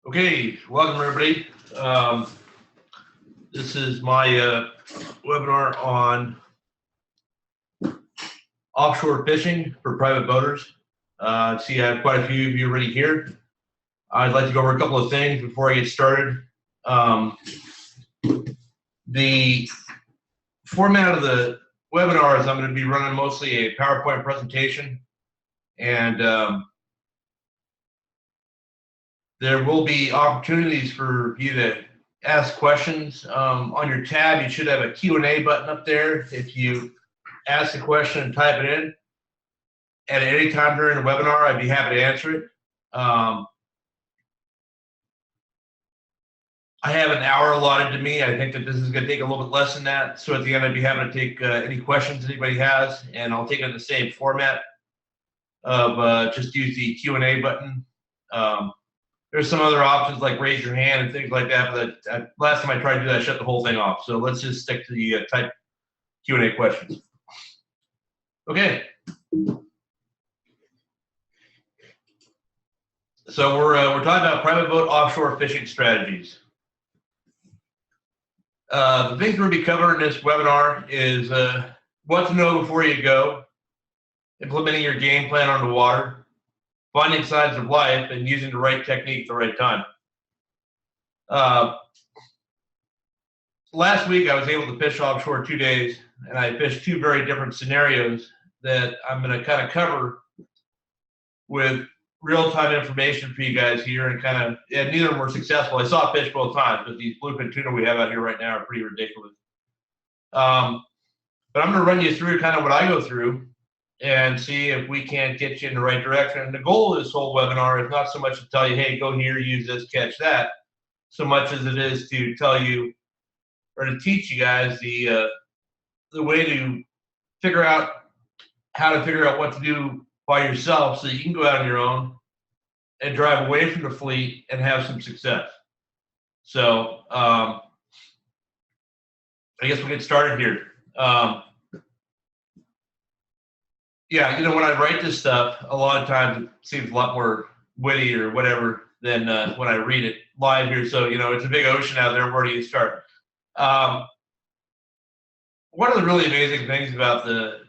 Okay, welcome everybody. This is my webinar on offshore fishing for private boaters. See, I have quite a few of you already here. I'd like to go over a couple of things before I get started. The format of the webinar is I'm going to be running mostly a PowerPoint presentation, and there will be opportunities for you to ask questions. On your tab, you should have a Q&A button up there. If you ask a question and type it in, at any time during the webinar, I'd be happy to answer it. I have an hour allotted to me. I think that this is going to take a little bit less than that. So at the end, I'd be happy to take any questions anybody has, and I'll take it in the same format of just use the Q&A button. There's some other options like raise your hand and things like that, but last time I tried to do that, I shut the whole thing off. So let's just stick to the type Q&A questions. Okay. So we're talking about private boat offshore fishing strategies. The things we'll be covering in this webinar is what to know before you go, implementing your game plan on the water, finding signs of life, and using the right technique at the right time. Last week, I was able to fish offshore 2 days, and I fished two very different scenarios that I'm going to kind of cover with real-time information for you guys here, and neither of them were successful. I saw fish both times, but these bluefin tuna we have out here right now are pretty ridiculous. But I'm going to run you through kind of what I go through and see if we can't get you in the right direction. And the goal of this whole webinar is not so much to tell you, hey, go here, use this, catch that, so much as it is to tell you or to teach you guys the way to figure out how to figure out what to do by yourself so you can go out on your own and drive away from the fleet and have some success. So I guess we'll get started here. Yeah, you know, when I write this stuff, a lot of times it seems a lot more witty or whatever than when I read it live here. So, you know, it's a big ocean out there. Where do you start? One of the really amazing things about the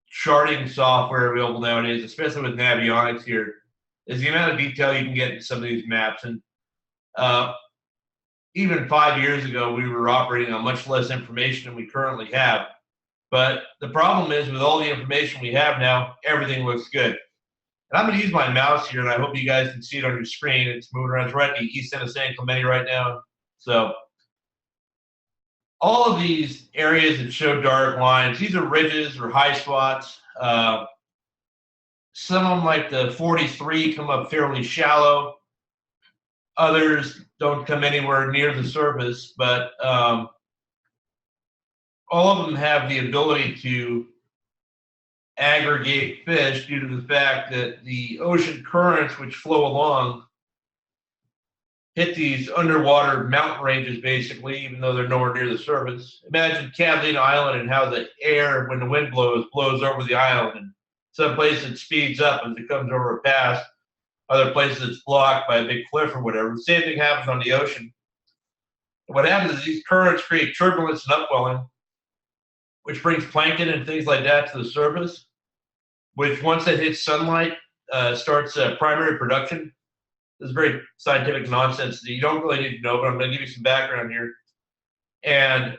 charting software available nowadays, especially with Navionics here, is the amount of detail you can get in some of these maps. And even 5 years ago, we were operating on much less information than we currently have. But the problem is with all the information we have now, everything looks good. And I'm going to use my mouse here, and I hope you guys can see it on your screen. It's moving around. It's right at the east end of San Clemente right now. So all of these areas that show dark lines, these are ridges or high spots. Some of them, like the 43, come up fairly shallow. Others don't come anywhere near the surface, but all of them have the ability to aggregate fish due to the fact that the ocean currents which flow along hit these underwater mountain ranges, basically, even though they're nowhere near the surface. Imagine Catalina Island and how the air, when the wind blows over the island. And some places it speeds up as it comes over a pass. Other places it's blocked by a big cliff or whatever. The same thing happens on the ocean. What happens is these currents create turbulence and upwelling, which brings plankton and things like that to the surface, which once it hits sunlight, starts primary production. This is very scientific nonsense that you don't really need to know, but I'm going to give you some background here. And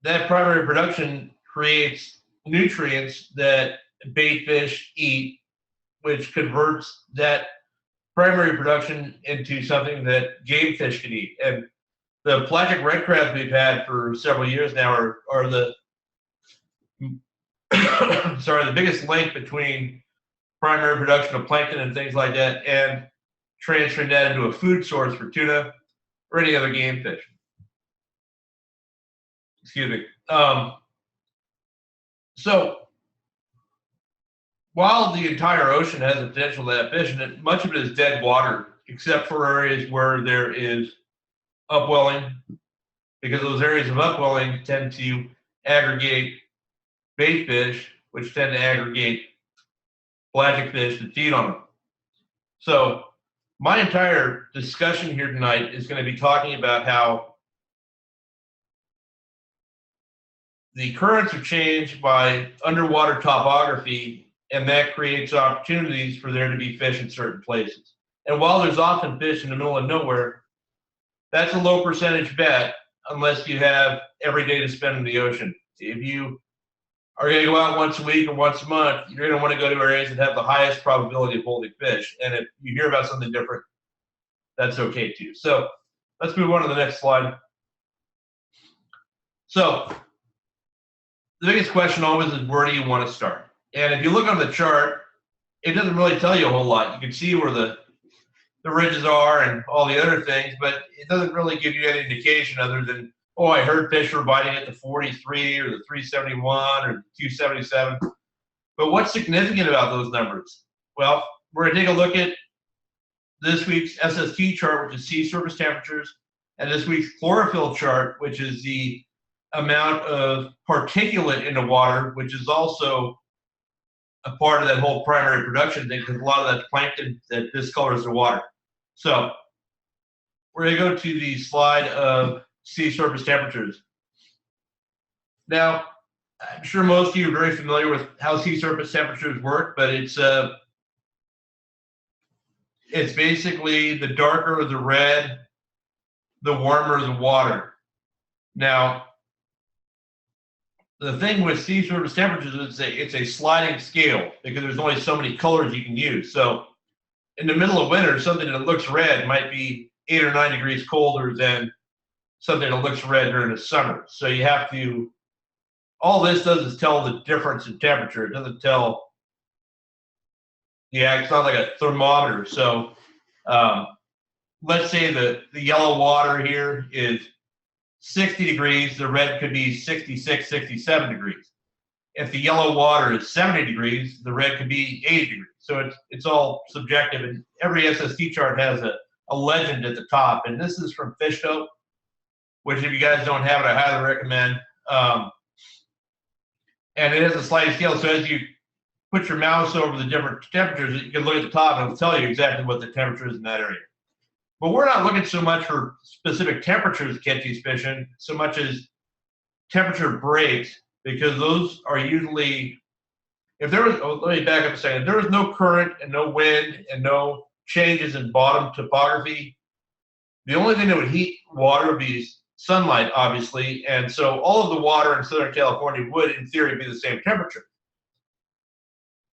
that primary production creates nutrients that bait fish eat, which converts that primary production into something that game fish can eat. And the pelagic red crabs we've had for several years now are the sorry, the biggest link between primary production of plankton and things like that and transferring that into a food source for tuna or any other game fish. Excuse me. So while the entire ocean has the potential to have fish in it, much of it is dead water, except for areas where there is upwelling, because those areas of upwelling tend to aggregate bait fish, which tend to aggregate pelagic fish that feed on them. So my entire discussion here tonight is going to be talking about how the currents are changed by underwater topography, and that creates opportunities for there to be fish in certain places. And while there's often fish in the middle of nowhere, that's a low percentage bet unless you have every day to spend in the ocean. If you are going to go out once a week or once a month, you're going to want to go to areas that have the highest probability of holding fish. And if you hear about something different, that's okay too. So let's move on to the next slide. So the biggest question always is, where do you want to start? And if you look on the chart, it doesn't really tell you a whole lot. You can see where the ridges are and all the other things, but it doesn't really give you any indication other than, oh, I heard fish were biting at the 43 or the 371 or the 277. But what's significant about those numbers? Well, we're going to take a look at this week's SST chart, which is sea surface temperatures, and this week's chlorophyll chart, which is the amount of particulate in the water, which is also a part of that whole primary production thing, because a lot of that's plankton that discolors the water. So we're going to go to the slide of sea surface temperatures. Now, I'm sure most of you are very familiar with how sea surface temperatures work, but it's basically the darker the red, the warmer the water. Now, the thing with sea surface temperatures is it's a sliding scale because there's only so many colors you can use. So in the middle of winter, something that looks red might be 8 or 9 degrees colder than something that looks red during the summer. So you have to, all this does is tell the difference in temperature. It doesn't tell, yeah, it's not like a thermometer. So let's say the yellow water here is 60 degrees, the red could be 66, 67 degrees. If the yellow water is 70 degrees, the red could be 80 degrees. So it's all subjective, and every SST chart has a legend at the top. And this is from Fishdope, which if you guys don't have it, I highly recommend. And it has a sliding scale, so as you put your mouse over the different temperatures, you can look at the top and it'll tell you exactly what the temperature is in that area. But we're not looking so much for specific temperatures to catch these fish in, so much as temperature breaks, because those are usually, if there was, let me back up a second, if there was no current and no wind and no changes in bottom topography, the only thing that would heat water would be sunlight, obviously, and so all of the water in Southern California would, in theory, be the same temperature.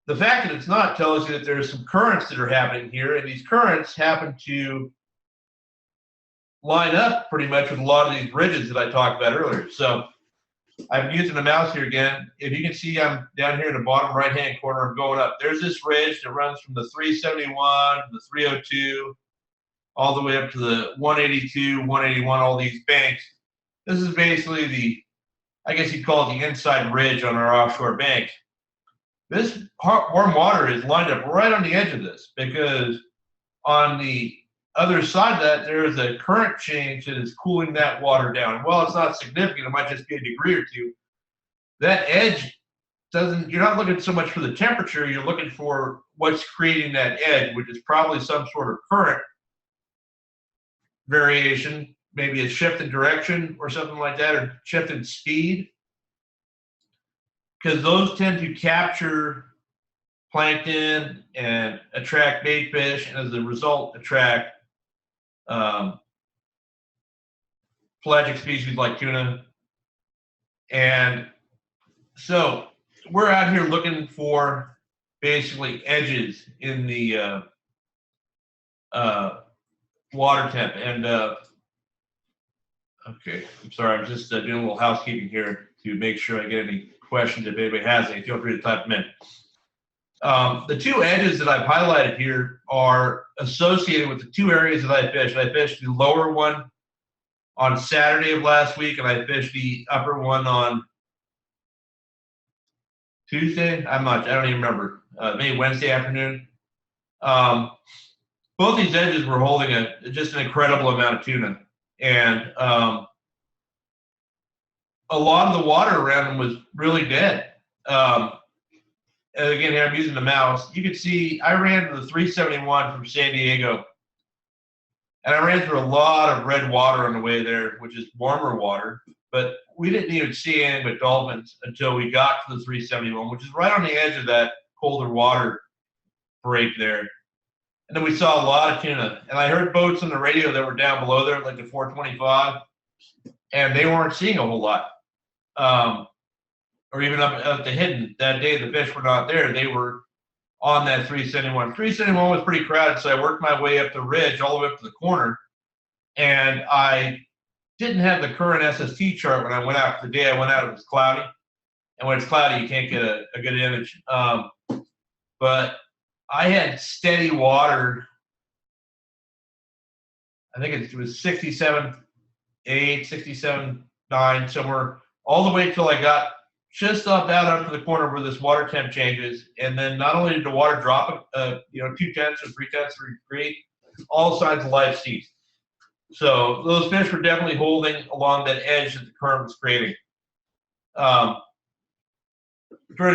The fact that it's not tells you that there's some currents that are happening here, and these currents happen to line up pretty much with a lot of these ridges that I talked about earlier. So I'm using the mouse here again. If you can see, I'm down here in the bottom right-hand corner. I'm going up. There's this ridge that runs from the 371, the 302, all the way up to the 182, 181, all these banks. This is basically the, I guess you'd call it the inside ridge on our offshore bank. This warm water is lined up right on the edge of this, because on the other side of that, there is a current change that is cooling that water down. And while it's not significant, it might just be a degree or two. That edge doesn't, you're not looking so much for the temperature, you're looking for what's creating that edge, which is probably some sort of current variation, maybe a shift in direction or something like that, or shift in speed. Because those tend to capture plankton and attract bait fish, and as a result, attract pelagic species like tuna. And so we're out here looking for basically edges in the water temp. And okay, I'm sorry, I'm just doing a little housekeeping here to make sure I get any questions. If anybody has any, feel free to type them in. The two edges that I've highlighted here are associated with the two areas that I fished. I fished the lower one on Saturday of last week, and I fished the upper one on Tuesday. I don't even remember. Maybe Wednesday afternoon. Both these edges were holding just an incredible amount of tuna, and a lot of the water around them was really dead. And again, here I'm using the mouse. You can see I ran to the 371 from San Diego, And I ran through a lot of red water on the way there, which is warmer water. But we didn't even see anything but dolphins until we got to the 371, which is right on the edge of that colder water break there. And then we saw a lot of tuna. And I heard boats on the radio that were down below there, like the 425, and they weren't seeing a whole lot. Or even up to Hidden. That day, the fish were not there. They were on that 371. 371 was pretty crowded, so I worked my way up the ridge, all the way up to the corner. And I didn't have the current SST chart when I went out. The day I went out, it was cloudy. And when it's cloudy, you can't get a good image. But I had steady water. I think it was 67.8, 67.9, somewhere, all the way till I got just up out to the corner where this water temp changes. And then not only did the water drop, 2 tenths or 3 tenths of a degree, all signs of life ceased. So those fish were definitely holding along that edge that the current was creating. During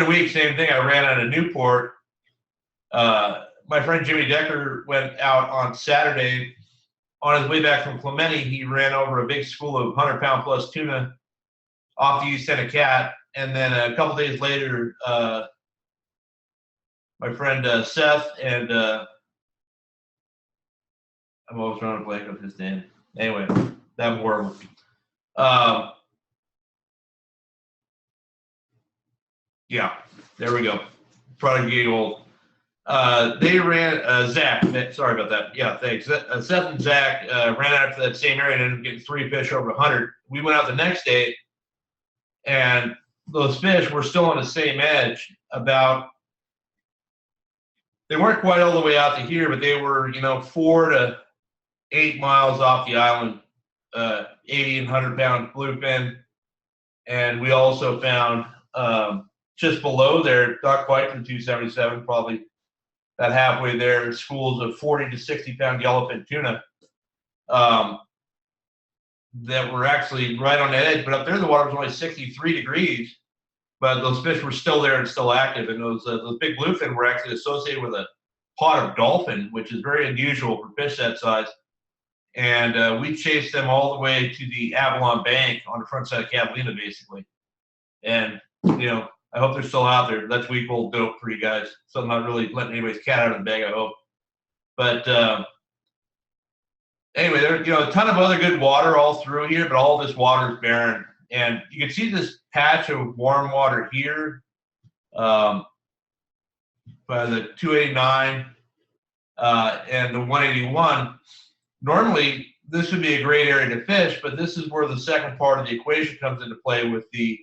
the week, same thing. I ran out of Newport. My friend Jimmy Decker went out on Saturday. On his way back from Clemente, he ran over a big school of 100-pound plus tuna off the east end of Cat. And then a couple days later, my friend Seth and I'm always trying to blank up his name. Anyway, that horrible. Yeah, there we go. Probably getting old. They ran Zach. Sorry about that. Yeah, thanks. Seth and Zach ran out to that same area and ended up getting 3 fish over 100. We went out the next day, and those fish were still on the same edge. They weren't quite all the way out to here, but they were 4 to 8 miles off the island. 80 and 100-pound bluefin, and we also found just below there, not quite from 277, probably about halfway there, schools of 40 to 60-pound yellowfin tuna that were actually right on the edge. But up there, the water was only 63 degrees, but those fish were still there and still active. And those big bluefin were actually associated with a pod of dolphin, which is very unusual for fish that size. And we chased them all the way to the Avalon Bank on the front side of Catalina, basically. And, I hope they're still out there. That's week-old dope for you guys. So I'm not really letting anybody's cat out of the bag, I hope. But anyway, there's a ton of other good water all through here, but all this water is barren. And you can see this patch of warm water here by the 289 and the 181. Normally, this would be a great area to fish, but this is where the second part of the equation comes into play with the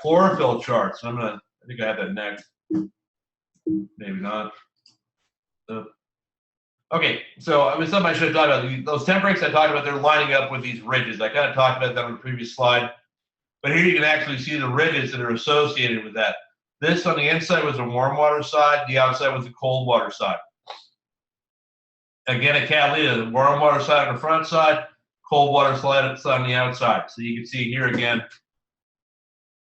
chlorophyll charts. I think I have that next. Maybe not. Okay, so something I should have talked about. Those temp breaks I talked about, they're lining up with these ridges. I kind of talked about that on the previous slide. But here you can actually see the ridges that are associated with that. This on the inside was the warm water side. The outside was the cold water side. Again, at Catalina, the warm water side on the front side, cold water side on the outside. So you can see here again,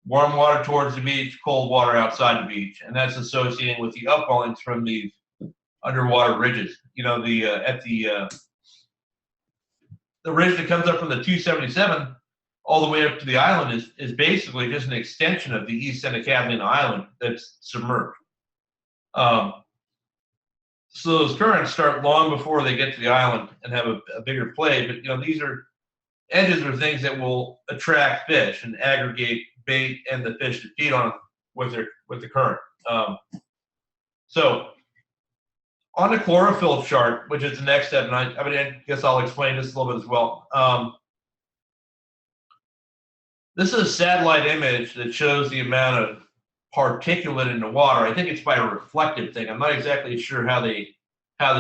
warm water towards the beach, cold water outside the beach. And that's associating with the upwellings from these underwater ridges. The ridge that comes up from the 277 all the way up to the island is basically just an extension of the east end of Catalina Island that's submerged. So those currents start long before they get to the island and have a bigger play. But these edges are things that will attract fish and aggregate bait and the fish to feed on with the current. So on the chlorophyll chart, which is the next step, and I guess I'll explain this a little bit as well. This is a satellite image that shows the amount of particulate in the water. I think it's by a reflective thing. I'm not exactly sure how the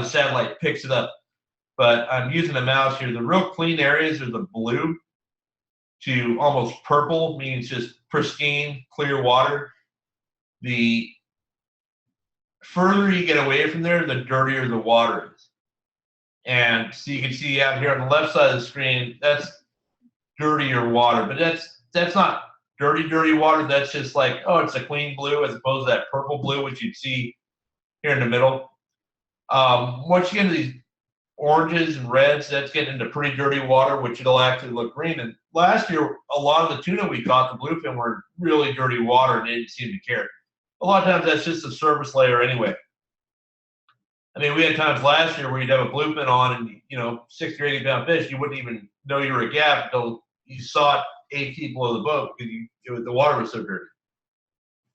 satellite picks it up, but I'm using the mouse here. The real clean areas are the blue to almost purple, means just pristine, clear water. The further you get away from there, the dirtier the water is. And so you can see out here on the left side of the screen, that's dirtier water, but that's not dirty water. That's just like, it's a clean blue as opposed to that purple blue, which you'd see here in the middle. Once you get into these oranges and reds, that's getting into pretty dirty water, which it'll actually look green. And last year, a lot of the tuna we caught, the bluefin, were in really dirty water and they didn't seem to care. A lot of times that's just the surface layer anyway. I mean, we had times last year where you'd have a bluefin on and, 60 or 80 pound fish, you wouldn't even know you were a gaff until you saw it 8 feet below the boat because the water was so dirty.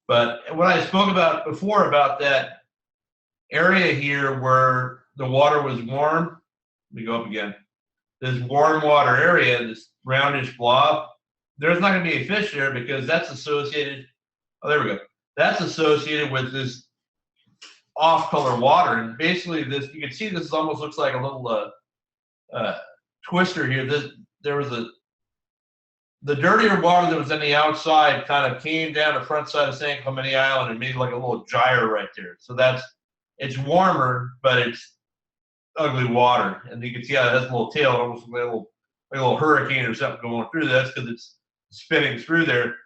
But what I spoke about before about that area here where the water was warm, let me go up again. This warm water area, this roundish blob, there's not going to be a fish there because that's associated. Oh, there we go. That's associated with this off-color water, and basically this, you can see this almost looks like a little twister here. There was the dirtier water that was on the outside kind of came down the front side of San Clemente Island and made like a little gyre right there. So it's warmer, but it's ugly water, and you can see how it has a little tail, almost like a little hurricane or something going through. That's because it's spinning through there,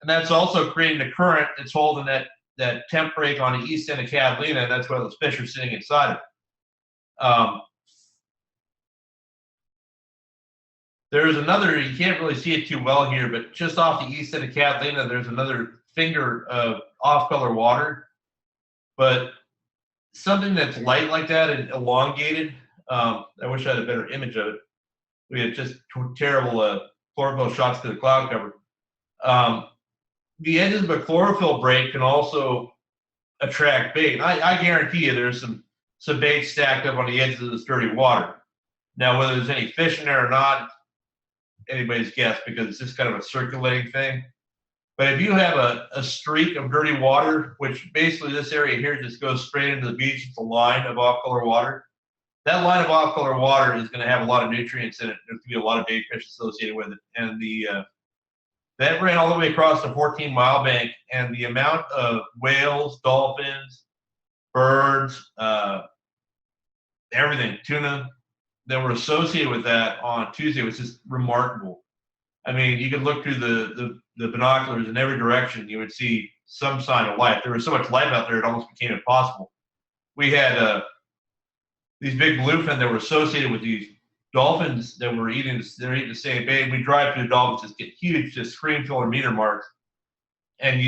and that's also creating a current that's holding that temp break on the east end of Catalina, and that's why those fish are sitting inside of it. There's another, you can't really see it too well here, but just off the east end of Catalina, there's another finger of off-color water, but something that's light like that and elongated. I wish I had a better image of it. We had just terrible chlorophyll shots to the cloud cover. The edges of a chlorophyll break can also attract bait. I guarantee you there's some bait stacked up on the edges of this dirty water. Now, whether there's any fish in there or not, anybody's guess because it's just kind of a circulating thing. But if you have a streak of dirty water, which basically this area here just goes straight into the beach, it's a line of off-color water. That line of off-color water is going to have a lot of nutrients in it. There's going to be a lot of bait fish associated with it. And that ran all the way across the 14-mile bank, and the amount of whales, dolphins, birds, everything, tuna, that were associated with that on Tuesday was just remarkable. I mean, you could look through the binoculars in every direction, you would see some sign of life. There was so much life out there, it almost became impossible. We had these big bluefin that were associated with these dolphins that were eating the same bait. We drive through the dolphins, just get huge, just screen filler meter marks. And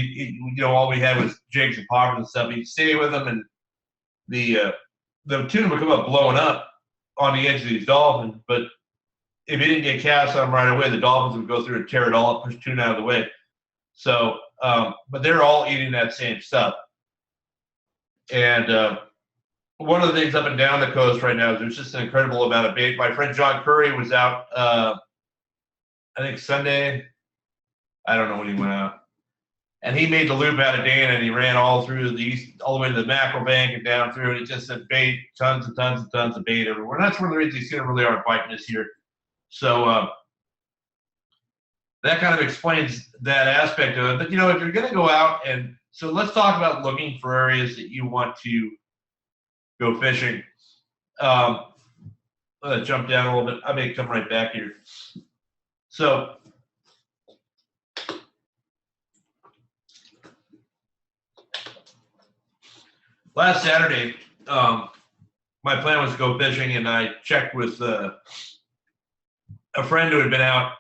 all we had was jigs and poppers and stuff. You'd stay with them, and the tuna would come up blowing up on the edge of these dolphins. But if you didn't get cast on them right away, the dolphins would go through and tear it all up, push tuna out of the way. So, but they're all eating that same stuff. And one of the things up and down the coast right now is there's just an incredible amount of bait. My friend John Curry was out, I think Sunday. I don't know when he went out. And he made the loop out of Dana, and he ran all through the east, all the way to the mackerel bank and down through. And it just said bait, tons and tons and tons of bait everywhere. And that's one of the reasons these tuna really aren't biting this year. So that kind of explains that aspect of it. But, if you're going to go out so let's talk about looking for areas that you want to go fishing. I'm going to jump down a little bit. I may come right back here. So last Saturday, my plan was to go fishing, and I checked with a friend who had been out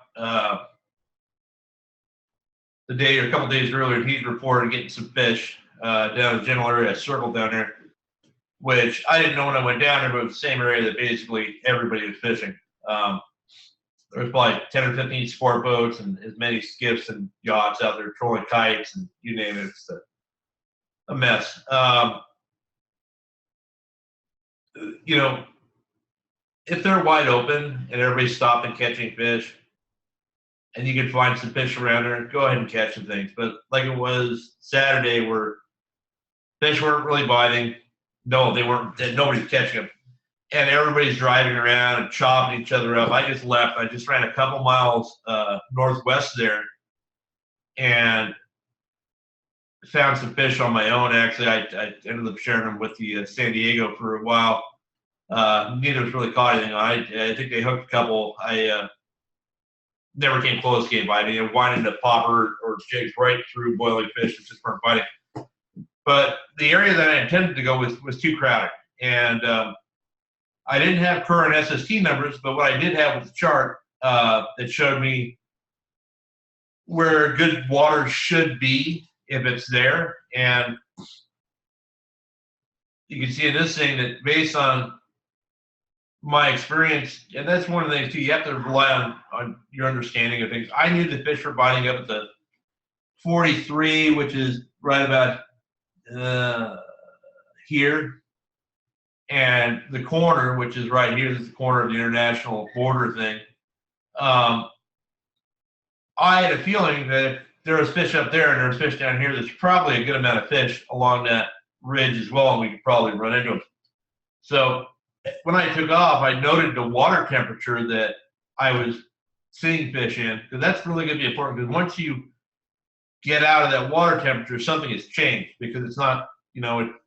the day or a couple days earlier, and he'd reported getting some fish down in the general area, circle down there, which I didn't know when I went down there, but it was the same area that basically everybody was fishing. There was probably 10 or 15 sport boats and as many skiffs and yachts out there trolling kites and you name it. It's a mess. If they're wide open and everybody's stopping catching fish and you can find some fish around there, go ahead and catch some things. But like it was Saturday where fish weren't really biting. No, they weren't. Nobody's catching them. And everybody's driving around and chopping each other up. I just left. I just ran a couple miles northwest there and found some fish on my own. Actually, I ended up sharing them with the San Diego for a while. Neither of us really caught anything. I think they hooked a couple. I never came close to getting biting. It winded a popper or jigs right through boiling fish that just weren't biting. But the area that I intended to go was too crowded. And I didn't have current SST numbers, but what I did have was a chart that showed me where good water should be if it's there. And you can see in this thing that based on my experience, and that's one of the things too, you have to rely on your understanding of things. I knew the fish were biting up at the 43, which is right about here, and the corner, which is right here, this is the corner of the international border thing. I had a feeling that if there was fish up there and there was fish down here, there's probably a good amount of fish along that ridge as well, and we could probably run into them. So when I took off, I noted the water temperature that I was seeing fish in, because that's really going to be important, because once you get out of that water temperature, something has changed, because it's not,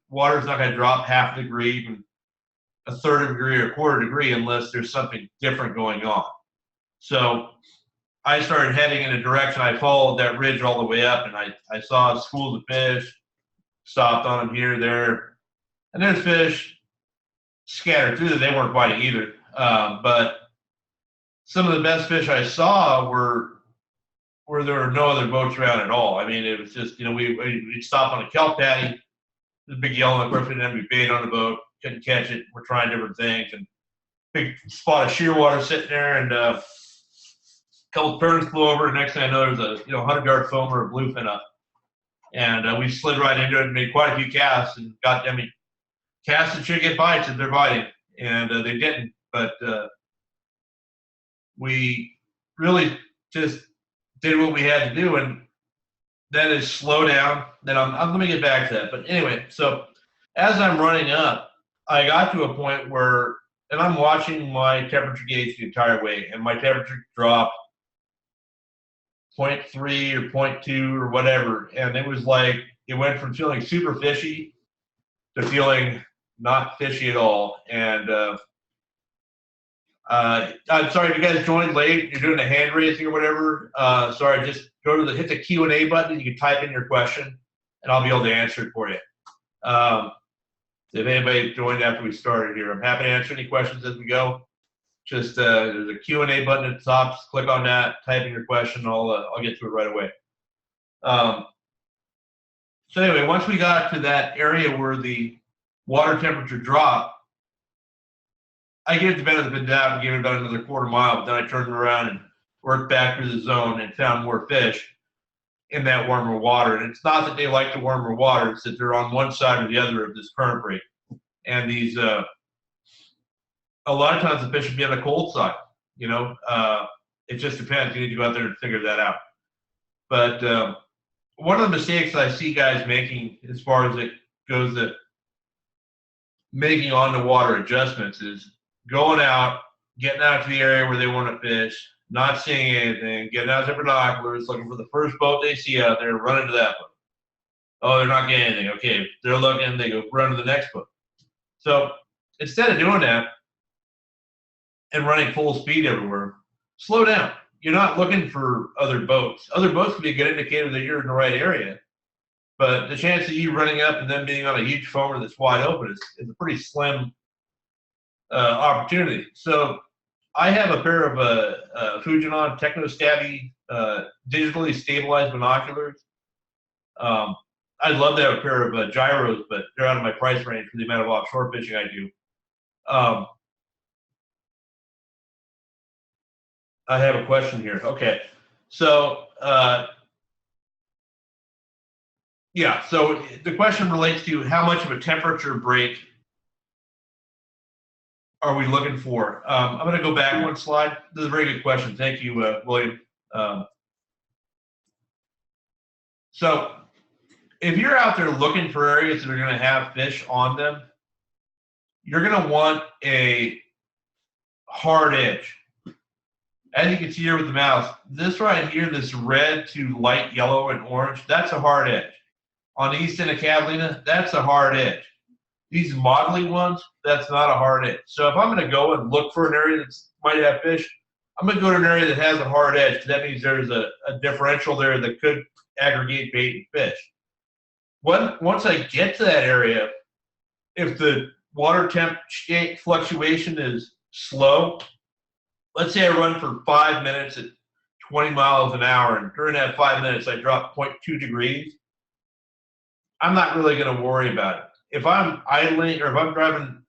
water's not going to drop half a degree, even a third of a degree or a quarter degree, unless there's something different going on. So I started heading in a direction. I followed that ridge all the way up, and I saw schools of fish, stopped on them here, there, and there's fish scattered through that. They weren't biting either. But some of the best fish I saw were where there were no other boats around at all. I mean, it was just, we'd stop on a kelp patty, the big yellow, of course, and then we bait on the boat, couldn't catch it. We're trying different things, and big spot of shearwater sitting there, and a couple of turtles flew over. The next thing I know, there's a 100-yard foam or a bluefin up, and we slid right into it and made quite a few casts, and casts that should get bites if they're biting, and they didn't. But we really just did what we had to do, and that is slow down. Then I'm going to get back to that. But anyway, so as I'm running up, I got to a point where, and I'm watching my temperature gauge the entire way, and my temperature dropped 0.3 or 0.2 or whatever, and it was like it went from feeling super fishy to feeling not fishy at all. And I'm sorry if you guys joined late. You're doing a hand raising or whatever. Sorry, just hit the Q&A button. You can type in your question, and I'll be able to answer it for you. If anybody joined after we started here, I'm happy to answer any questions as we go. Just there's a Q&A button at the top. Just click on that, type in your question. I'll get to it right away. So anyway, once we got to that area where the water temperature dropped, I gave it the benefit of the doubt and gave it about another quarter mile. But then I turned around and worked back through the zone and found more fish in that warmer water. And it's not that they like the warmer water; it's that they're on one side or the other of this current break. And these, a lot of times the fish would be on the cold side. It just depends. You need to go out there and figure that out. But one of the mistakes I see guys making, as far as it goes, that making on the water adjustments, is going out, getting out to the area where they want to fish, not seeing anything, getting out their binoculars, looking for the first boat they see out there, running to that boat. Oh, they're not getting anything. Okay, they're looking, they go run to the next boat. So instead of doing that and running full speed everywhere, slow down. You're not looking for other boats. Other boats can be a good indicator that you're in the right area, but the chance of you running up and then being on a huge foamer that's wide open is a pretty slim opportunity. So I have a pair of Fujinon Technostabby digitally stabilized binoculars. I'd love to have a pair of gyros, but they're out of my price range for the amount of offshore fishing I do. I have a question here. Okay, so yeah, so the question relates to how much of a temperature break are we looking for? I'm going to go back one slide. This is a very good question. Thank you, William. So if you're out there looking for areas that are going to have fish on them, you're going to want a hard edge. As you can see here with the mouse, this right here, this red to light yellow and orange, that's a hard edge. On the east end of Catalina, that's a hard edge. These modeling ones, that's not a hard edge. So if I'm going to go and look for an area that might have fish, I'm going to go to an area that has a hard edge, because that means there's a differential there that could aggregate bait and fish. Once I get to that area, if the water temp fluctuation is slow, let's say I run for 5 minutes at 20 miles an hour, and during that 5 minutes I drop 0.2 degrees, I'm not really going to worry about it. If I'm idling or if I'm driving,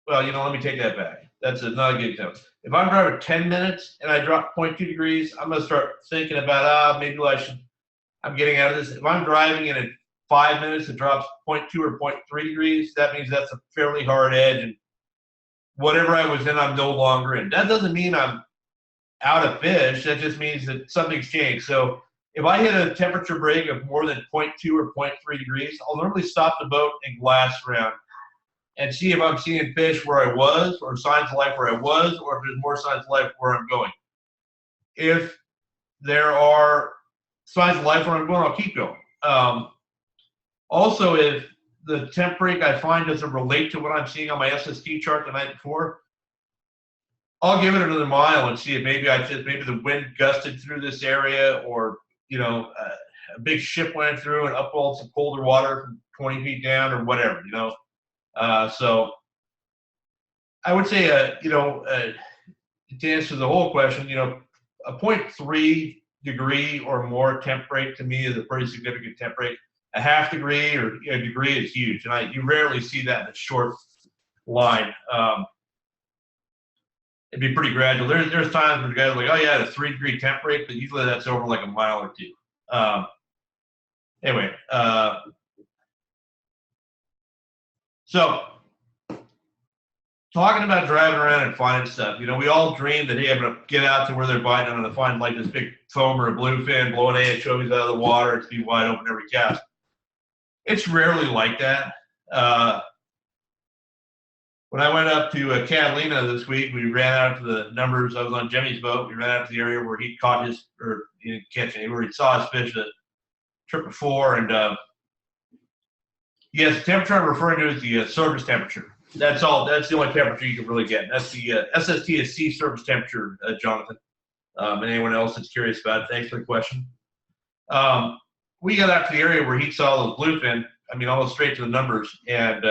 well, let me take that back. That's not a good example. If I'm driving 10 minutes and I drop 0.2 degrees, I'm going to start thinking about, maybe I'm getting out of this. If I'm driving and in 5 minutes it drops 0.2 or 0.3 degrees, that means that's a fairly hard edge, and whatever I was in, I'm no longer in. That doesn't mean I'm out of fish. That just means that something's changed. So if I hit a temperature break of more than 0.2 or 0.3 degrees, I'll normally stop the boat and glass around and see if I'm seeing fish where I was, or signs of life where I was, or if there's more signs of life where I'm going. If there are signs of life where I'm going, I'll keep going. Also, if the temp break I find doesn't relate to what I'm seeing on my SST chart the night before, I'll give it another mile and see if maybe the wind gusted through this area, or a big ship went through and upwelled some colder water from 20 feet down, or whatever. So I would say, to answer the whole question, a 0.3 degree or more temp break to me is a pretty significant temp break. A half degree or a degree is huge, and you rarely see that in a short line. It'd be pretty gradual. There's times where the guys are like, oh yeah, a 3-degree temp break, but usually that's over like a mile or two. Anyway, so talking about driving around and finding stuff, we all dream that, hey, I'm going to get out to where they're biting, I'm going to find like this big foam or a bluefin blowing anchovies out of the water. It's be wide open every cast. It's rarely like that. When I went up to Catalina this week, we ran out to the numbers. I was on Jimmy's boat. We ran out to the area where he caught where he saw his fish, the trip before. And yes, the temperature I'm referring to is the surface temperature. That's all. That's the only temperature you can really get. That's the SST is sea surface temperature, Jonathan. And anyone else that's curious about it, thanks for the question. We got out to the area where he saw those bluefin. Almost straight to the numbers, and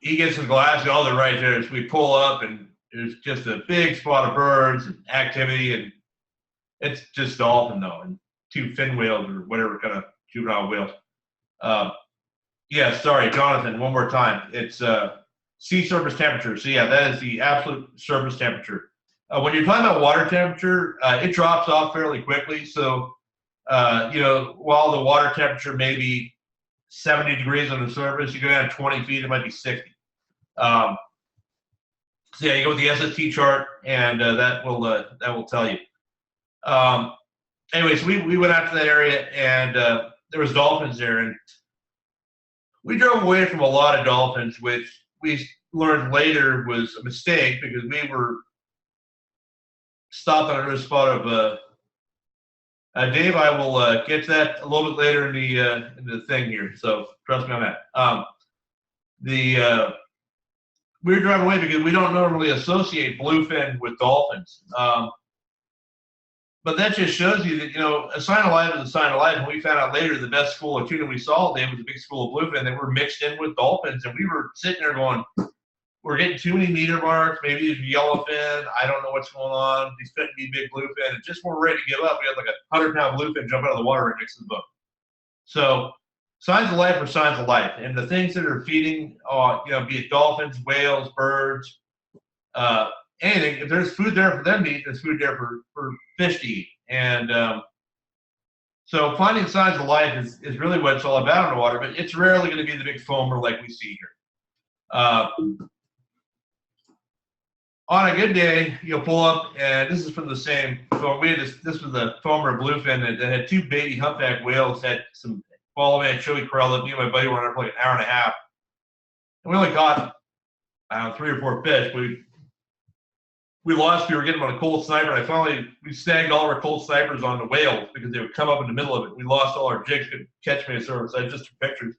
he gets his glass, and all they're right there. So we pull up, and there's just a big spot of birds and activity, and it's just dolphin though, and 2 fin whales or whatever kind of juvenile whales. Yeah, sorry, Jonathan, one more time. It's sea surface temperature. So yeah, that is the absolute surface temperature. When you're talking about water temperature, it drops off fairly quickly. So, while the water temperature may be 70 degrees on the surface, you go down 20 feet, it might be 60. So yeah, you go with the SST chart, and that will tell you. Anyway, so we went out to that area, and there was dolphins there, and we drove away from a lot of dolphins, which we learned later was a mistake, because we were stopped on another spot of Dave. I will get to that a little bit later in the thing here, so trust me on that. We were driving away because we don't normally associate bluefin with dolphins, but that just shows you that a sign of life is a sign of life. And we found out later the best school of tuna we saw, Dave, was a big school of bluefin that were mixed in with dolphins, and we were sitting there going, we're getting too many meter marks. Maybe there's yellowfin. I don't know what's going on. These couldn't be big bluefin. And just when we're ready to give up, we had like a 100-pound bluefin jump out of the water right next to the boat. So signs of life are signs of life. And the things that are feeding, be it dolphins, whales, birds, anything, if there's food there for them to eat, there's food there for fish to eat. And so finding signs of life is really what it's all about in the water, but it's rarely going to be the big foamer like we see here. On a good day, you'll pull up, and this is from the same foam. This was the foamer bluefin that had 2 baby humpback whales, had some ball anchovy corral that me and my buddy were on for like an hour and a half. And we only caught, 3 or 4 fish. We lost. We were getting on a cold sniper, and we snagged all our cold snipers on the whales because they would come up in the middle of it. We lost all our jigs, couldn't catch me a service. I just took pictures.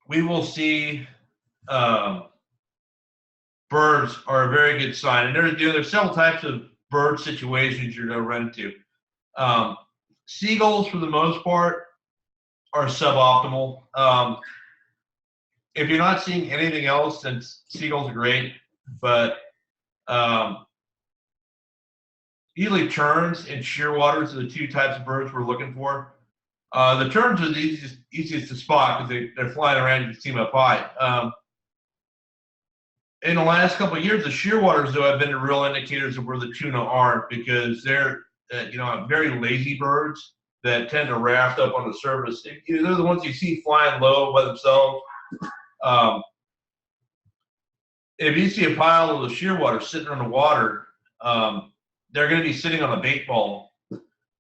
We will see birds are a very good sign. And there's several types of bird situations you're going to run into. Seagulls, for the most part, are suboptimal. If you're not seeing anything else, then seagulls are great. But usually terns and shearwaters are the two types of birds we're looking for. The terns are the easiest to spot because they're flying around. You can see them up high. In the last couple of years, the shearwaters, though, have been the real indicators of where the tuna are, because they're very lazy birds that tend to raft up on the surface. They're the ones you see flying low by themselves. If you see a pile of the shearwater sitting on the water, they're going to be sitting on a bait ball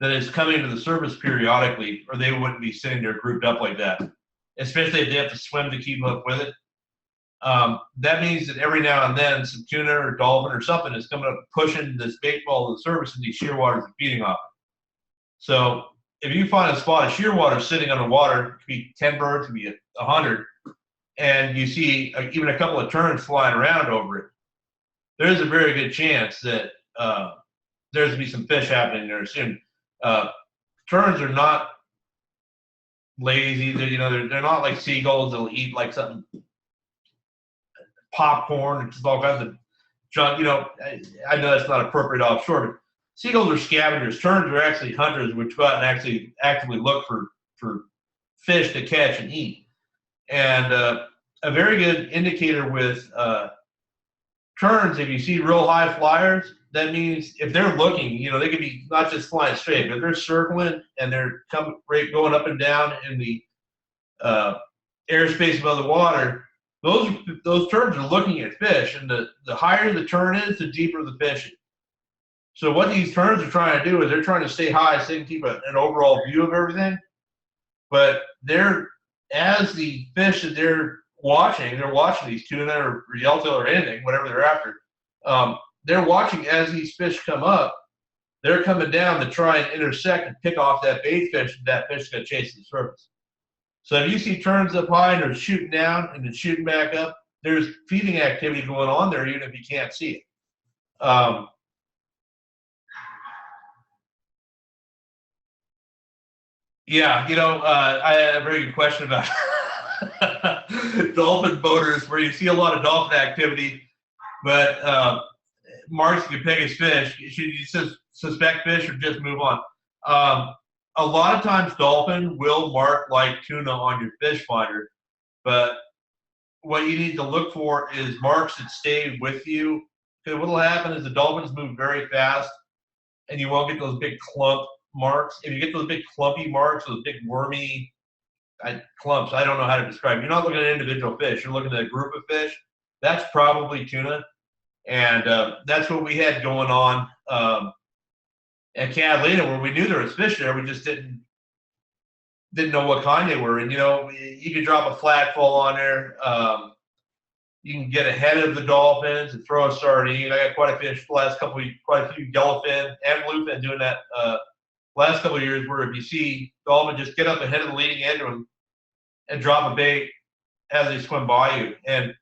that is coming to the surface periodically, or they wouldn't be sitting there grouped up like that, especially if they have to swim to keep up with it. That means that every now and then some tuna or dolphin or something is coming up pushing this bait ball to the surface, and these shearwaters are feeding off it. So if you find a spot of shearwater sitting on the water, it could be 10 birds, it could be 100, and you see even a couple of terns flying around over it, there's a very good chance that there's going to be some fish happening there soon. Terns are not lazy. They're not like seagulls that'll eat like something popcorn and just all kinds of junk. I know that's not appropriate offshore, but seagulls are scavengers. Terns are actually hunters, which go out and actually actively look for fish to catch and eat. And a very good indicator with terns, if you see real high flyers, that means if they're looking, they could be not just flying straight, but they're circling and they're going up and down in the airspace above the water. Those terns are looking at fish, and the higher the tern is, the deeper the fish is. So what these terns are trying to do is they're trying to stay high so they can keep an overall view of everything. But as the fish that they're watching these tuna or yellowtail or anything, whatever they're after. They're watching as these fish come up. They're coming down to try and intersect and pick off that bait fish, and that fish is going to chase the surface. So if you see terns up high and they're shooting down and then shooting back up, there's feeding activity going on there, even if you can't see it. I had a very good question about dolphin boaters, where you see a lot of dolphin activity, but marks can pick his fish. Should you suspect fish or just move on? A lot of times dolphin will mark like tuna on your fish finder, but what you need to look for is marks that stay with you. Because what will happen is the dolphins move very fast, and you won't get those big clump marks. If you get those big clumpy marks, those big wormy clumps, I don't know how to describe it. You're not looking at individual fish. You're looking at a group of fish. That's probably tuna. And that's what we had going on at Catalina, where we knew there was fish there. We just didn't know what kind they were. And, you could drop a flat fall on there. You can get ahead of the dolphins and throw a sardine. I got quite a few yellowfin and bluefin doing that last couple of years, where if you see dolphin, just get up ahead of the leading edge of them and drop a bait as they swim by you. And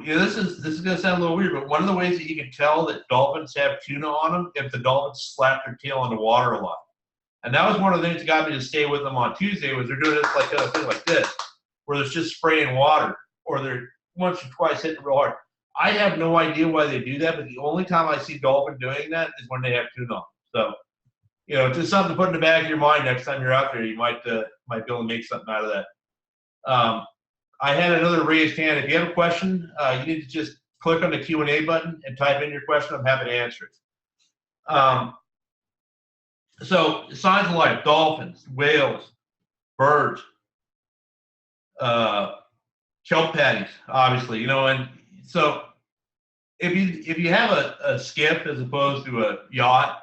this is going to sound a little weird, but one of the ways that you can tell that dolphins have tuna on them, if the dolphins slap their tail on the water a lot. And that was one of the things that got me to stay with them on Tuesday, was they're doing this kind of thing like this, where they're just spraying water, or they're once or twice hitting real hard. I have no idea why they do that, but the only time I see dolphin doing that is when they have tuna on. So, just something to put in the back of your mind next time you're out there. You might be able to make something out of that. I had another raised hand. If you have a question, you need to just click on the Q&A button and type in your question. I'm happy to answer it. So signs of life: dolphins, whales, birds, kelp patties, obviously. And so if you have a skiff as opposed to a yacht,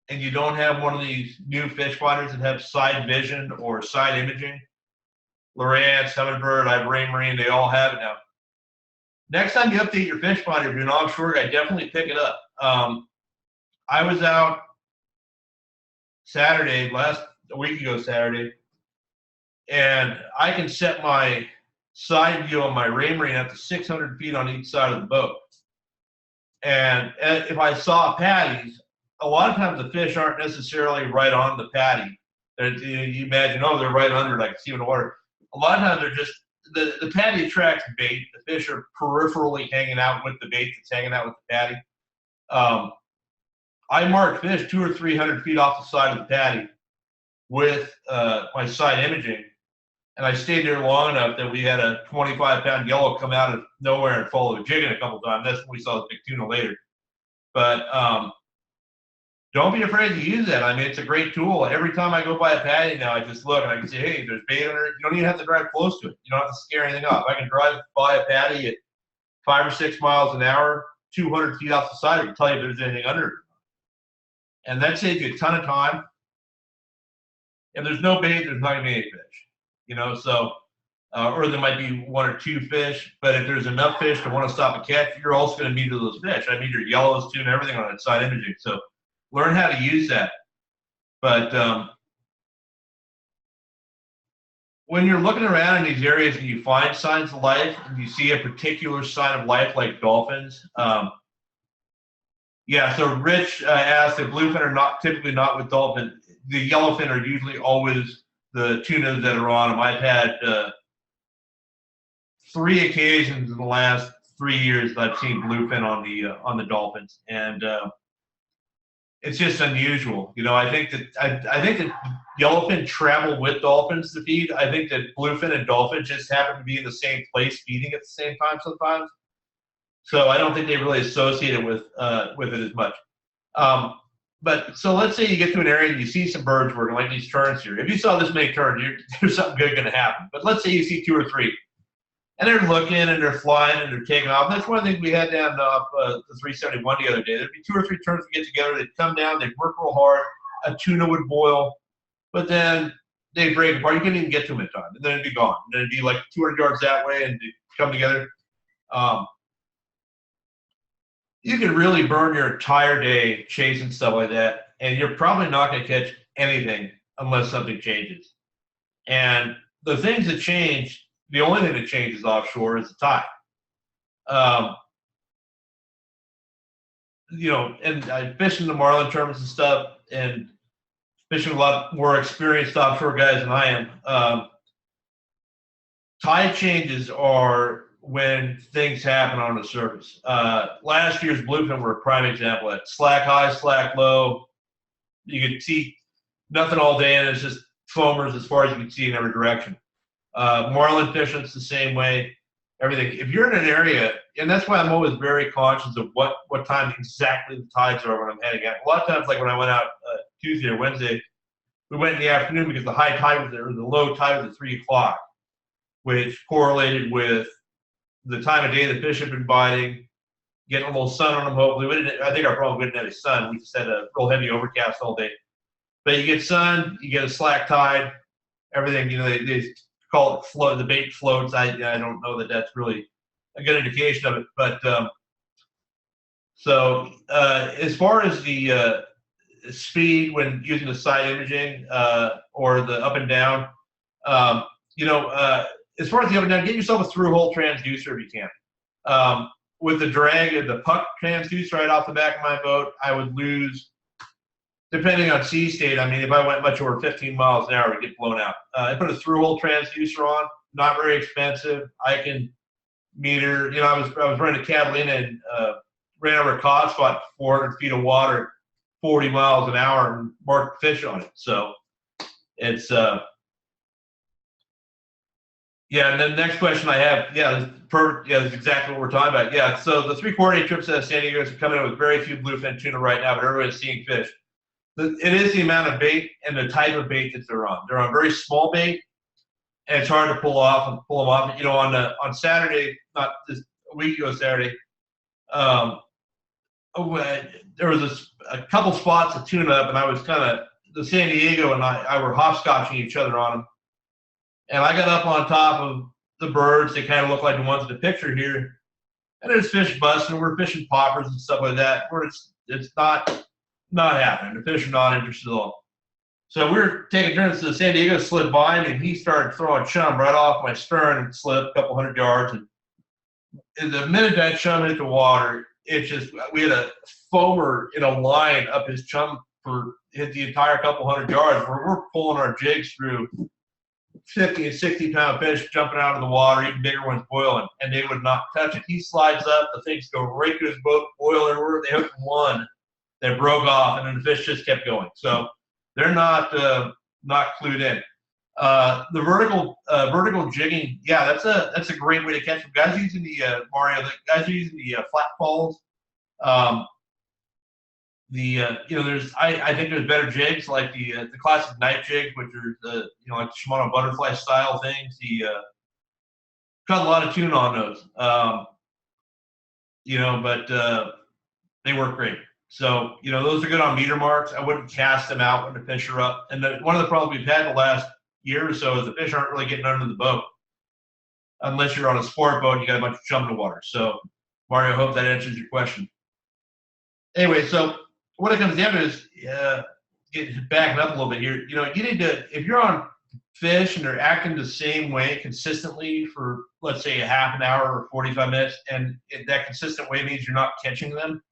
and you don't have one of these new fish finders that have side vision or side imaging, Lowrance, Humminbird, I have Raymarine, they all have it now. Next time you update your fish finder, if you're an offshore guy, definitely pick it up. I was out a week ago Saturday, and I can set my side view on my Raymarine up to 600 feet on each side of the boat. And if I saw patties, a lot of times the fish aren't necessarily right on the patty. You imagine, oh, they're right under, like sea in the water. A lot of times they're just, the patty attracts bait. The fish are peripherally hanging out with the bait that's hanging out with the patty. I marked fish 200 or 300 feet off the side of the patty with my side imaging, and I stayed there long enough that we had a 25-pound yellow come out of nowhere and follow the jigging a couple times. That's when we saw the big tuna later. But don't be afraid to use that. I mean, it's a great tool. Every time I go by a patty now, I just look and I can say, hey, there's bait under it. You don't even have to drive close to it. You don't have to scare anything off. I can drive by a patty at 5 or 6 miles an hour, 200 feet off the side, and tell you if there's anything under it. And that saves you a ton of time. If there's no bait, there's not going to be any fish. You know, so, or there might be 1 or 2 fish, but if there's enough fish to want to stop a catch, you're also going to meter those fish. I meter yellows, tuna, everything on that side imaging. So learn how to use that. But when you're looking around in these areas and you find signs of life and you see a particular sign of life like dolphins, yeah, so Rich asked if bluefin are typically not with dolphin. The yellowfin are usually always the tunas that are on them. I've had 3 occasions in the last 3 years that I've seen bluefin on the dolphins, and it's just unusual. You know, I think that yellowfin travel with dolphins to feed. I think that bluefin and dolphin just happen to be in the same place feeding at the same time sometimes. So I don't think they really associate it with it as much. But so let's say you get to an area and you see some birds working, like these terns here. If you saw this many terns, there's something good going to happen. But let's say you see 2 or 3, and they're looking and they're flying and they're taking off. And that's one of the things we had down off the 371 the other day. There'd be 2 or 3 terns that get together. They'd come down, they'd work real hard. A tuna would boil, but then they'd break apart. You couldn't even get to them in time, and then it'd be gone. And then it'd be like 200 yards that way, and they'd come together. You can really burn your entire day chasing stuff like that, and you're probably not going to catch anything unless something changes. And the things that change, the only thing that changes offshore is the tide. You know, and I fish in the marlin tournaments and stuff, and fishing a lot more experienced offshore guys than I am. Tide changes are when things happen on the surface. Last year's bluefin were a prime example of that. Slack high, slack low. You could see nothing all day, and it's just foamers as far as you can see in every direction. Marlin fishing, it's the same way. Everything. If you're in an area, and that's why I'm always very conscious of what time exactly the tides are when I'm heading out. A lot of times, like when I went out Tuesday or Wednesday, we went in the afternoon because the high tide was there, or the low tide was at 3 o'clock, which correlated with the time of day the fish have been biting, getting a little sun on them, hopefully. I think our problem, we didn't have any sun. We just had a real heavy overcast all day. But you get sun, you get a slack tide, everything, you know, they call it float, the bait floats. I don't know that that's really a good indication of it. But so as far as the speed when using the side imaging or the up and down, you know, as far as the up and down, get yourself a through-hole transducer if you can. With the drag of the puck transducer right off the back of my boat, I would lose, depending on sea state. I mean, if I went much over 15 miles an hour, it would get blown out. I put a through-hole transducer on, not very expensive. I can meter, you know, I was running a Catalina and ran over a cod spot, 400 feet of water, 40 miles an hour, and marked fish on it. So it's yeah, and then the next question I have, that's exactly what we're talking about. Yeah, so the 3 coordinate trips out of San Diego are coming in with very few bluefin tuna right now, but everybody's seeing fish. It is the amount of bait and the type of bait that they're on. They're on very small bait, and it's hard to pull them off. You know, on Saturday, not this a week ago Saturday, there was a couple spots of tuna up, and I was the San Diego and I were hopscotching each other on them. And I got up on top of the birds. They kind of look like the ones in the picture here. And there's fish busting. We're fishing poppers and stuff like that, where it's not happening. The fish are not interested at all. So we were taking turns. So the San Diego slid by me, and he started throwing chum right off my stern and slid a couple 100 yards. And the minute that chum hit the water, it's just, we had a foamer in a line up his chum for hit the entire couple hundred yards where we're pulling our jigs through 50 and 60-pound fish jumping out of the water, even bigger ones boiling, and they would not touch it. He slides up, the things go right to his boat, boil everywhere. They hooked one that broke off, and then the fish just kept going. So they're not clued in. The vertical jigging, yeah, that's a great way to catch them. Guys using the Mario, the guys are using the flat falls. There's I think there's better jigs like the classic knife jigs, which are the like the Shimano butterfly style things. Cut a lot of tune on those. But they work great. So those are good on meter marks. I wouldn't cast them out when the fish are up. And one of the problems we've had the last year or so is the fish aren't really getting under the boat unless you're on a sport boat and you got a bunch of chum in the water. So Mario, I hope that answers your question. Anyway, so what it comes down to is backing up a little bit here. You need to, if you're on fish and they're acting the same way consistently for, let's say, a half an hour or 45 minutes, and that consistent way means you're not catching them,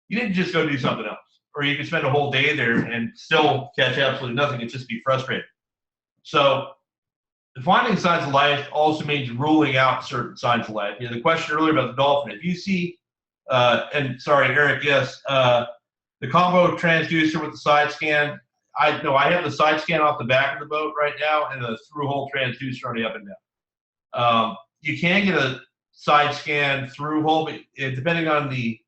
you need to just go do something else. Or you can spend a whole day there and still catch absolutely nothing and just be frustrated. So defining signs of life also means ruling out certain signs of life. The question earlier about the dolphin, if you see, and sorry, Eric, yes, the combo transducer with the side scan, I have the side scan off the back of the boat right now and the through-hole transducer on the up and down. You can get a side scan through-hole, but depending on the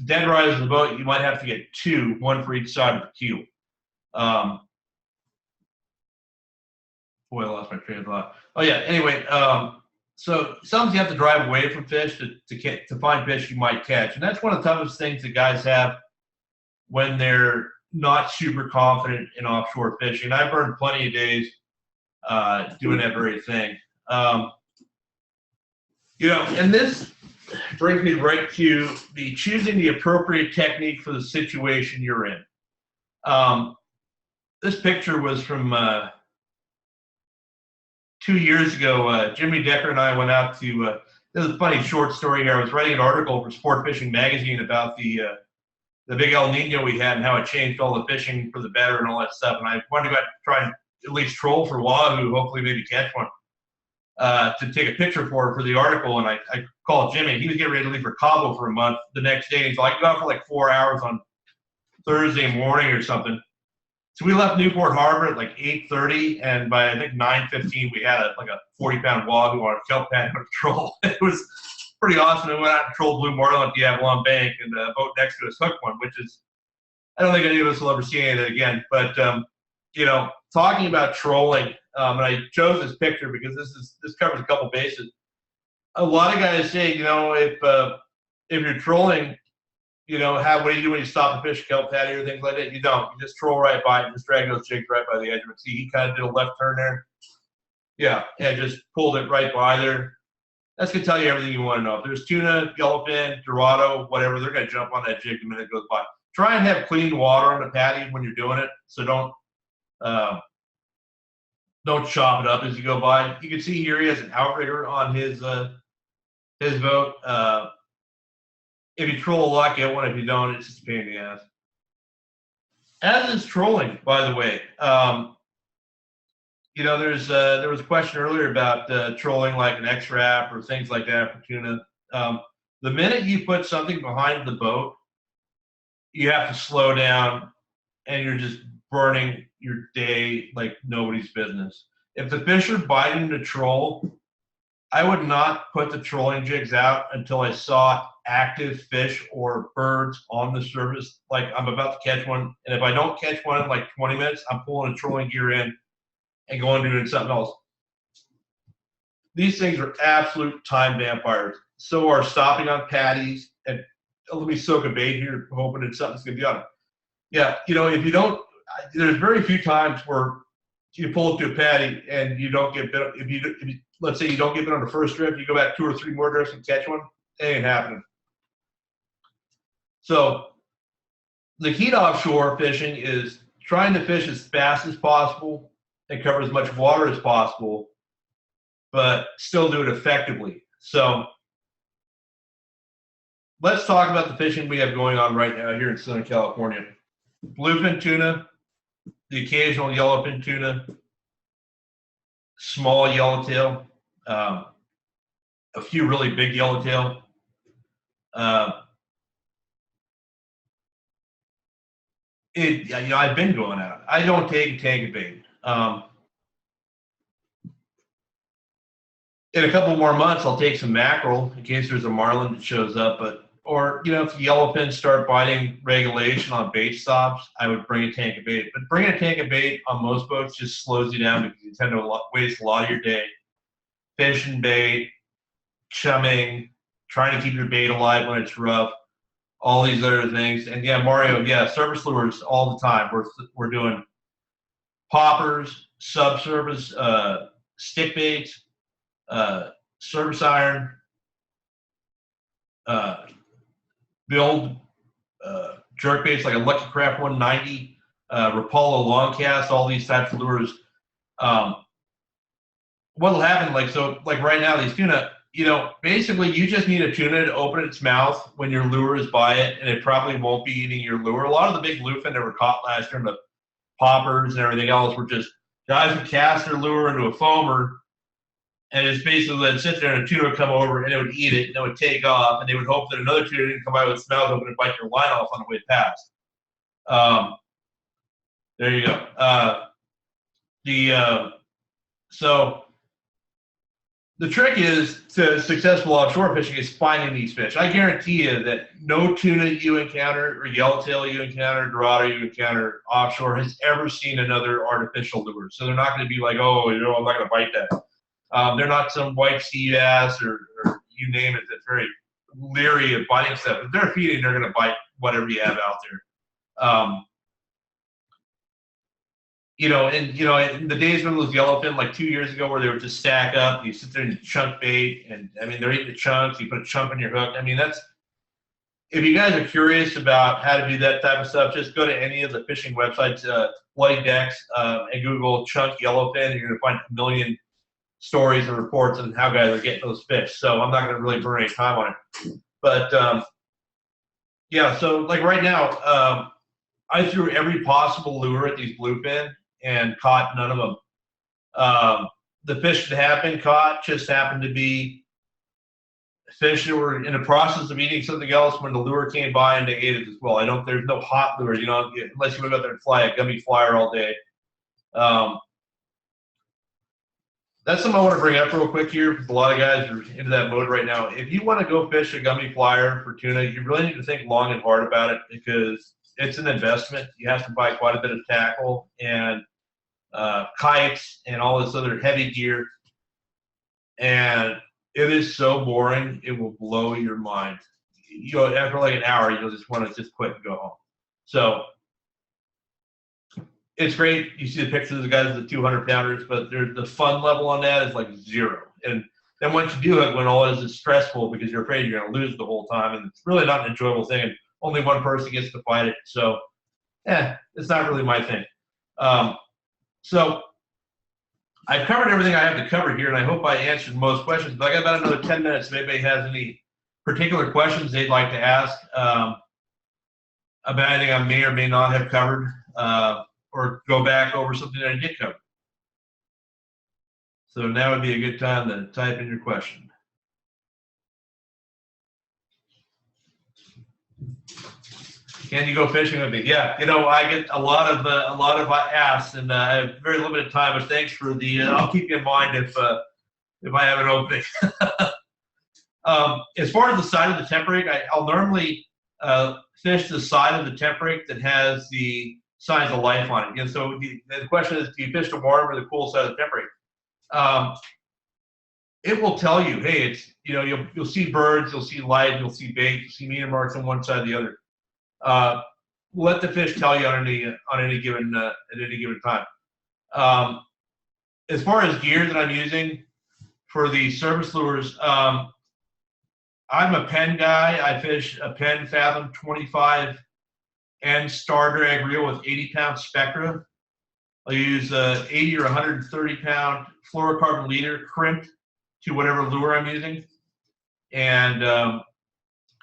dead rise of the boat, you might have to get two, one for each side of the keel. Boy, I lost my train of thought. Oh yeah. Anyway, so sometimes you have to drive away from fish to find fish you might catch, and that's one of the toughest things that guys have when they're not super confident in offshore fishing. I've burned plenty of days doing that very thing. And this brings me right to the choosing the appropriate technique for the situation you're in. This picture was from 2 years ago. Jimmy Decker and I went out to, this is a funny short story here. I was writing an article for Sport Fishing Magazine about the big El Nino we had and how it changed all the fishing for the better and all that stuff. And I wanted to go out and try and at least troll for wahoo, hopefully maybe catch one, to take a picture for the article. And I called Jimmy. He was getting ready to leave for Cabo for a month the next day. He's like, I got for like 4 hours on Thursday morning or something. So we left Newport Harbor at like 8:30, and by I think 9:15 we had like a 40-pound wahoo on a kelp pad on a troll. It was pretty awesome. We went out and trolled blue marlin at the Avalon Bank, and the boat next to us hooked one, which is, I don't think any of us will ever see any of that again. But talking about trolling, and I chose this picture because this covers a couple bases. A lot of guys say, if you're trolling, what do you do when you stop a fish, kelp patty or things like that? You don't. You just troll right by it, just drag those jigs right by the edge of it. See, he kind of did a left turn there. Yeah, and just pulled it right by there. That's going to tell you everything you want to know. If there's tuna, yellowfin, dorado, whatever, they're going to jump on that jig the minute it goes by. Try and have clean water on the patty when you're doing it, so don't chop it up as you go by. You can see here he has an outrigger on his boat. If you troll a lot, get one. If you don't, it's just a pain in the ass. As is trolling, by the way. There was a question earlier about trolling like an X-Wrap or things like that for tuna. The minute you put something behind the boat, you have to slow down, and you're just burning your day like nobody's business. If the fish are biting the troll, I would not put the trolling jigs out until I saw active fish or birds on the surface. Like I'm about to catch one, and if I don't catch one in like 20 minutes, I'm pulling the trolling gear in and going to doing something else. These things are absolute time vampires. So are stopping on patties and let me soak a bait here, hoping that something's gonna be on it. Yeah, if you don't, there's very few times where you pull up to a patty and you don't get bit. If you let's say you don't get bit on the first drift, you go back 2 or 3 more drifts and catch one. It ain't happening. So the key to offshore fishing is trying to fish as fast as possible and cover as much water as possible, but still do it effectively. So let's talk about the fishing we have going on right now here in Southern California. Bluefin tuna, the occasional yellowfin tuna, small yellowtail, a few really big yellowtail. I've been going out. I don't take a tank of bait. In a couple more months, I'll take some mackerel in case there's a marlin that shows up. Or if the yellowfins start biting regulation on bait stops, I would bring a tank of bait. But bringing a tank of bait on most boats just slows you down because you tend to waste a lot of your day fishing bait, chumming, trying to keep your bait alive when it's rough, all these other things. And yeah, Mario, yeah, surface lures all the time. We're doing poppers, subsurface, stick baits, service iron, build jerk baits like a Lucky Craft 190, Rapala long cast, all these types of lures. What'll happen, like right now, these tuna, basically you just need a tuna to open its mouth when your lure is by it, and it probably won't be eating your lure. A lot of the big bluefin that were caught last year, the poppers and everything else, were just guys would cast their lure into a foamer, and it's basically they'd sit there and a tuna would come over and it would eat it and it would take off, and they would hope that another tuna didn't come by with its mouth open and bite your line off on the way past. There you go. So the trick is to successful offshore fishing is finding these fish. I guarantee you that no tuna you encounter or yellowtail you encounter, dorado you encounter offshore has ever seen another artificial lure. So they're not going to be like, oh, I'm not going to bite that. They're not some white sea bass or you name it that's very leery of biting stuff. If they're feeding, they're going to bite whatever you have out there. In the days when it was yellowfin, like 2 years ago, where they would just stack up, you sit there and chunk bait, and they're eating the chunks. You put a chunk on your hook. If you guys are curious about how to do that type of stuff, just go to any of the fishing websites, Bloody Decks, and Google chunk yellowfin, and you're going to find a million stories and reports on how guys are getting those fish. So I'm not going to really burn any time on it. But yeah, so like right now, I threw every possible lure at these bluefin and caught none of them. The fish that have been caught just happened to be fish that were in the process of eating something else when the lure came by and they ate it as well. There's no hot lure, unless you live out there and fly a gummy flyer all day. That's something I want to bring up real quick here, because a lot of guys are into that mode right now. If you want to go fish a gummy flyer for tuna, you really need to think long and hard about it, because it's an investment. You have to buy quite a bit of tackle and kites and all this other heavy gear. And it is so boring, it will blow your mind. After like an hour, you'll just want to just quit and go home. So it's great. You see the pictures of the guys with the 200-pounders, but the fun level on that is like zero. And then once you do it, when all it is stressful because you're afraid you're going to lose the whole time, and it's really not an enjoyable thing. And only one person gets to fight it. So, it's not really my thing. So I've covered everything I have to cover here, and I hope I answered most questions. But I got about another 10 minutes if anybody has any particular questions they'd like to ask about anything I may or may not have covered, or go back over something that I did cover. So now would be a good time to type in your question. Can you go fishing with me? Yeah, I get a lot of asks, and I have very limited time. But thanks for the. I'll keep you in mind if I have an opening. As far as the side of the temp rig, I'll normally fish the side of the temp rig that has the signs of life on it. And so the question is, do you fish the warm or the cool side of the temp rig? It will tell you, hey, it's you'll see birds, you'll see light, you'll see bait, you'll see meter marks on one side or the other. Let the fish tell you on any given at any given time. As far as gear that I'm using for the surface lures, I'm a Penn guy. I fish a Penn Fathom 25 and star drag reel with 80-pound Spectra. I'll use 80 or 130-pound fluorocarbon leader crimped to whatever lure I'm using, and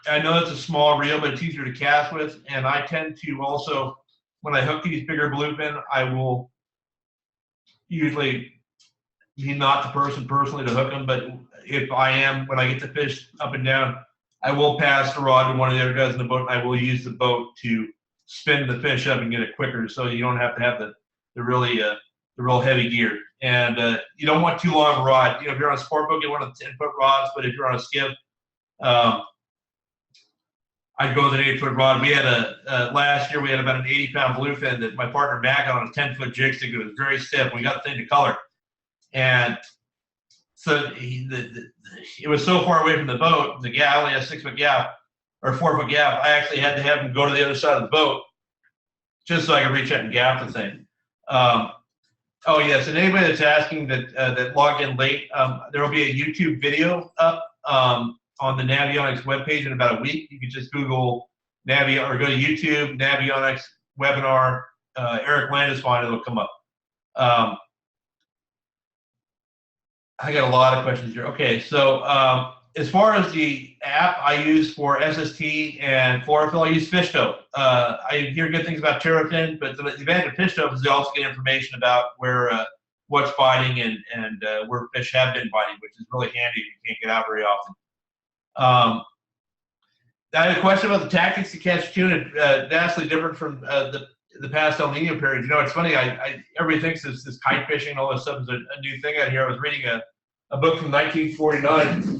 I know it's a small reel, but it's easier to cast with. And I tend to also, when I hook these bigger bluefin, I will usually be not the person personally to hook them, but if I am, when I get the fish up and down, I will pass the rod to one of the other guys in the boat. And I will use the boat to spin the fish up and get it quicker, so you don't have to have the real heavy gear. And you don't want too long a rod. You know, if you're on a sport boat, you want a 10-foot rods, but if you're on a skiff, I'd go with an 8-foot rod. We had last year we had about an 80-pound bluefin that my partner Mac got on a 10-foot jig stick. It was very stiff. We got the thing to color, and so it was so far away from the boat, the gap, only a 6-foot gap or 4-foot gap. I actually had to have him go to the other side of the boat just so I could reach out and gap the thing. Oh yes, and anybody that's asking that logged in late, there will be a YouTube video up on the Navionics webpage in about a week. You can just Google Navi or go to YouTube, Navionics webinar, Eric Landisfine, it'll come up. I got a lot of questions here. Okay, so as far as the app I use for SST and Chlorophyll, I use Fishdope. I hear good things about Terrafin, but the advantage of Fishdope is they also get information about where what's biting and where fish have been biting, which is really handy if you can't get out very often. I had a question about the tactics to catch tuna. Vastly different from the past El Nino period. You know, it's funny. Everybody thinks this kite fishing and all this stuff is a new thing out here. I was reading a book from 1949,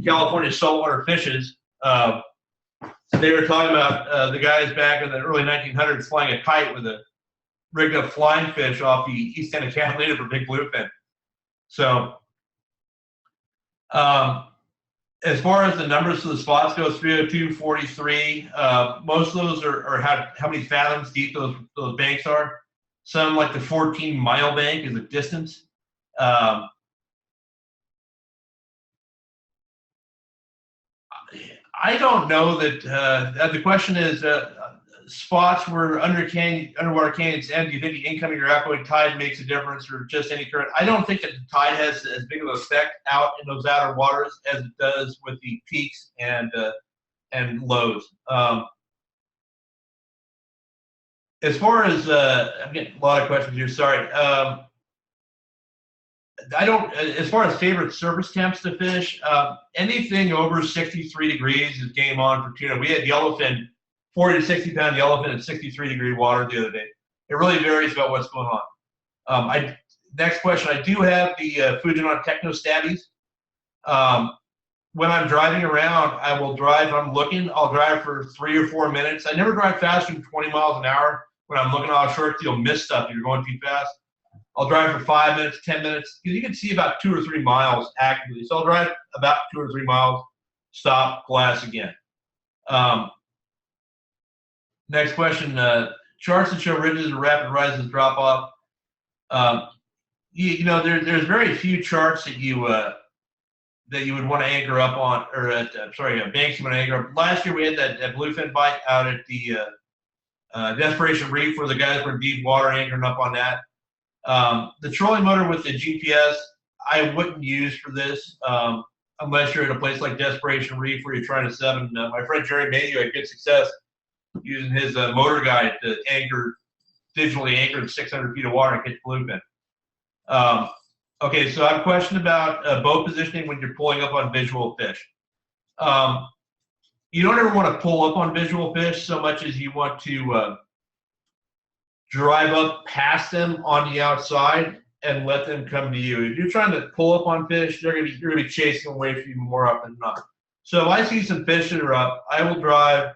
California Saltwater Fishes. They were talking about the guys back in the early 1900s flying a kite with a rigged up flying fish off the east end of Catalina for big bluefin. So as far as the numbers for the spots go, 302, 43. Most of those are how many fathoms deep those banks are. Some, like the 14-mile bank, is a distance. I don't know that the question is spots where underwater canyons end. Do you think the incoming or outgoing tide makes a difference, or just any current? I don't think that the tide has as big of an effect out in those outer waters as it does with the peaks and lows. As far as I'm getting a lot of questions here. Sorry. I don't. As far as favorite surface temps to fish, anything over 63 degrees is game on for tuna. We had yellowfin, 40 to 60-pound yellowfin at 63-degree water the other day. It really varies about what's going on. Next question. I do have the Fujinon Techno Stabbies. When I'm driving around, I will drive. I'm looking. I'll drive for 3 or 4 minutes. I never drive faster than 20 miles an hour. When I'm looking offshore, because you'll miss stuff if you're going too fast. I'll drive for 5 minutes, 10 minutes, because you can see about 2 or 3 miles accurately. So I'll drive about 2 or 3 miles, stop, glass again. Next question, charts that show ridges and rapid rises and drop off. You know, there's very few charts that you would want to anchor up on, or banks you want to anchor up. Last year we had that bluefin bite out at the Desperation Reef, where the guys were in deep water anchoring up on that. The trolling motor with the GPS, I wouldn't use for this unless you're at a place like Desperation Reef where you're trying to set. And my friend Jerry Mayhew had good success using his motor guide to digitally anchor 600 feet of water and catch bluefin. Okay, so I have a question about boat positioning when you're pulling up on visual fish. You don't ever want to pull up on visual fish so much as you want to drive up past them on the outside and let them come to you. If you're trying to pull up on fish, you're gonna be chasing them away from you more often than not. So if I see some fish that are up, I will drive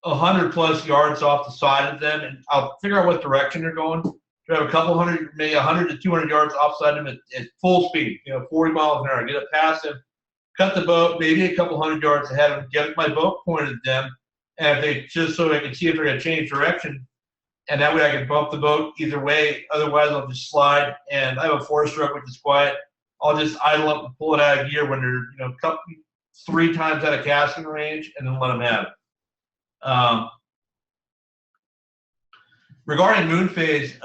100+ yards off the side of them, and I'll figure out what direction they're going. Drive a couple hundred, maybe 100 to 200 yards offside them at full speed, 40 miles an hour. Get it past them, cut the boat, maybe a couple hundred yards ahead of them, get my boat pointed at them, and if they just so I can see if they're going to change direction, and that way I can bump the boat either way. Otherwise, I'll just slide, and I have a 4-stroke, which is quiet. I'll just idle up and pull it out of gear when they're 3 times out of casting range, and then let them have it. Regarding moon phase,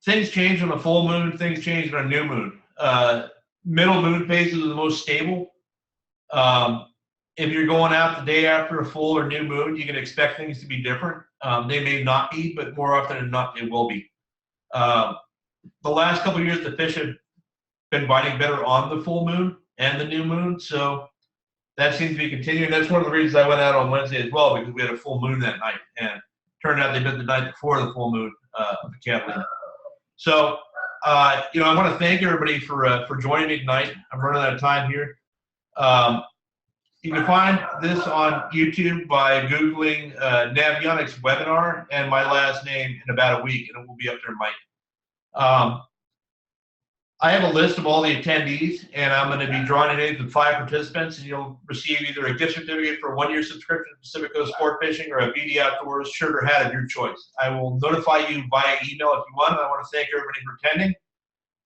things change on a full moon, things change on a new moon. Middle moon phases are the most stable. If you're going out the day after a full or new moon, you can expect things to be different. They may not be, but more often than not, they will be. The last couple of years, the fish have been biting better on the full moon and the new moon, so that seems to be continuing. That's one of the reasons I went out on Wednesday as well, because we had a full moon that night, and it turned out they bit the night before the full moon of the Kathleen. So, I want to thank everybody for joining me tonight. I'm running out of time here. You can find this on YouTube by Googling Navionics webinar and my last name in about a week, and it will be up there, Mike. I have a list of all the attendees, and I'm going to be drawing names of 5 participants, and you'll receive either a gift certificate for a 1-year subscription to Pacific Coast Sport Fishing or a BD Outdoors shirt or hat of your choice. I will notify you via email if you want, and I want to thank everybody for attending,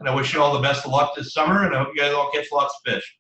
and I wish you all the best of luck this summer, and I hope you guys all catch lots of fish.